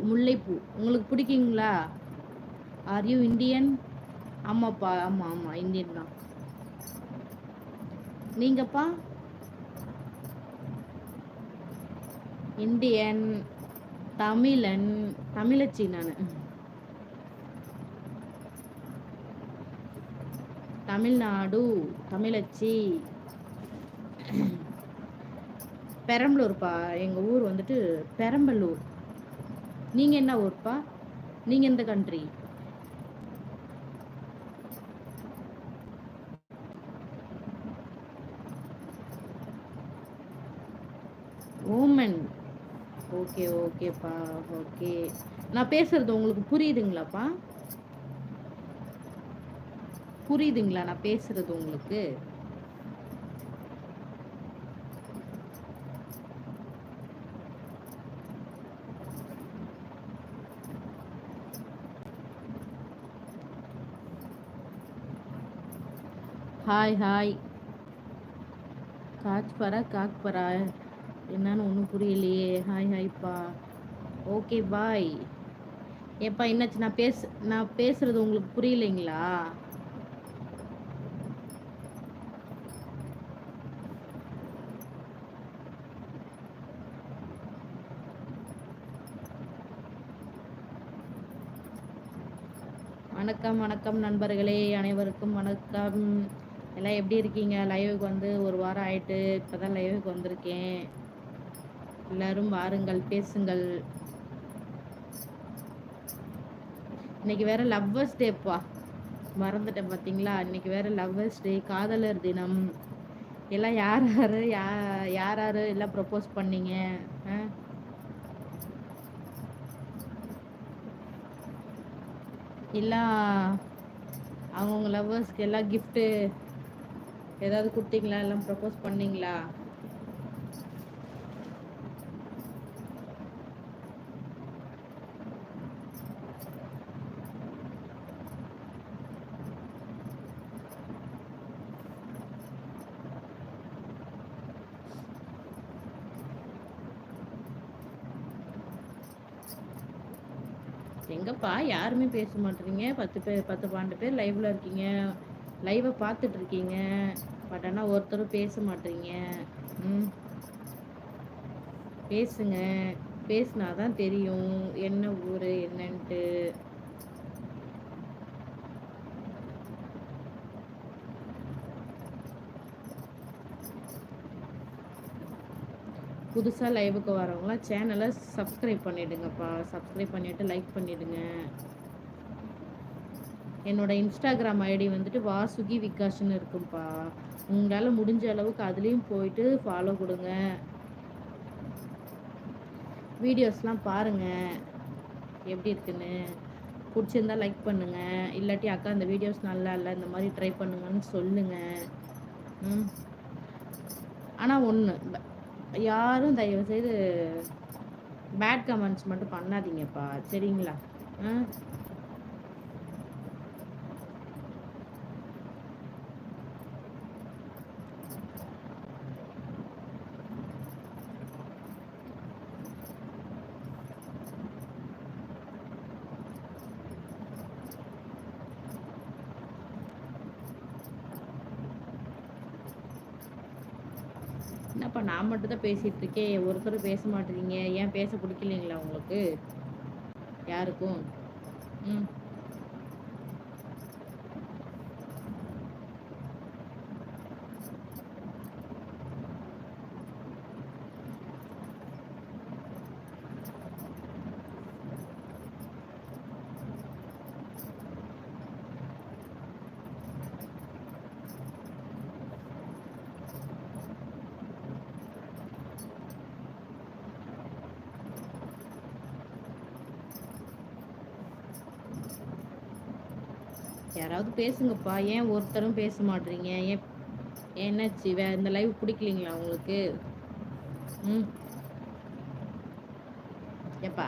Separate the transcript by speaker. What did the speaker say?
Speaker 1: முல்லைப்பூ உங்களுக்கு பிடிக்குங்களா? Are you Indian? ஆமாப்பா, ஆமா ஆமா இந்தியன் தான். நீங்கப்பா? இந்தியன், தமிழன், தமிழச்சி நானு. தமிழ்நாடு, தமிழச்சி. பெரம்பலூர்ப்பா. எங்க ஊர் வந்துட்டு பெரம்பலூர். நீங்க என்ன ஊர்ப்பா? நீங்க எந்த கண்ட்ரி? ஓமன். ஓகே ஓகேப்பா. ஓகே. நான் பேசுறது உங்களுக்கு புரியுதுங்களாப்பா? புரியுதுங்களா நான் பேசுறது உங்களுக்கு? Hi hi. காச்பரா காக்பரா என்னன்னு ஒன்றும் புரியலையே. ஹாய் ஹாய்ப்பா. Okay bye. ஏப்பா என்னாச்சு? நான் பேசுறது உங்களுக்கு புரியலைங்களா? வணக்கம் வணக்கம் நண்பர்களே, அனைவருக்கும் வணக்கம். எல்லாம் எப்படி இருக்கீங்க? லைவுக்கு வந்து ஒரு வாரம் ஆயிட்டு இப்போதான் லைவுக்கு வந்திருக்கேன். எல்லாரும் வாருங்கள், பேசுங்கள். இன்னைக்கு வேற லவ்வர்ஸ் டேப்பா, மறந்துட்டேன் பார்த்தீங்களா? இன்னைக்கு வேற லவ்வர்ஸ் டே, காதலர் தினம். எல்லாம் யார் யாரு யார் யாரு எல்லாம் ப்ரப்போஸ் பண்ணீங்க? ஆ? எல்லாம் அவங்கவுங்க லவ்வர்ஸ்க்கு எல்லாம் gift ஏதாவது கொடுத்தீங்களா? எல்லாம் ப்ரப்போஸ் பண்ணீங்களா? எங்கப்பா யாருமே பேச மாட்டேறீங்க? 10 பேர் 12 பேர் லைவ்ல இருக்கீங்க, லைவை பார்த்துட்டு இருக்கீங்க. பட் ஆனால் ஒருத்தரும் பேச மாட்டீங்க. ம், பேசுங்க. பேசினாதான் தெரியும் என்ன ஊர் என்னன்ட்டு. புதுசாக லைவுக்கு வரவங்களாம் சேனலை சப்ஸ்கிரைப் பண்ணிடுங்கப்பா. சப்ஸ்கிரைப் பண்ணிவிட்டு லைக் பண்ணிவிடுங்க. என்னோட இன்ஸ்டாகிராம் ஐடி வந்துட்டு வாசுகி விகாஷ்னு இருக்கும்ப்பா. உங்களால் முடிஞ்ச அளவுக்கு அதுலேயும் போயிட்டு ஃபாலோ கொடுங்க. வீடியோஸ்லாம் பாருங்கள் எப்படி இருக்குன்னு. பிடிச்சிருந்தா லைக் பண்ணுங்கள். இல்லாட்டி அக்கா இந்த வீடியோஸ் நல்லா இல்லை, இந்த மாதிரி ட்ரை பண்ணுங்கன்னு சொல்லுங்கள். ம். ஆனால் ஒன்று, யாரும் தயவுசெய்து பேட் கமெண்ட்ஸ் மட்டும் பண்ணாதீங்கப்பா, சரிங்களா? ஆ, என்னப்பா நான் மட்டும் தான் பேசிகிட்டு இருக்கேன், ஒருத்தரும் பேச மாட்டேறீங்க. ஏன் பேச பிடிக்கலைங்களா உங்களுக்கு யாருக்கும்? ம். யாராவது பேசுங்கப்பா. ஏன் ஒருத்தரும் பேச மாட்டீங்க? ஏன்? என்னாச்சு? இந்த லைவ் பிடிக்கலைங்களா உங்களுக்கு? ம். ஏப்பா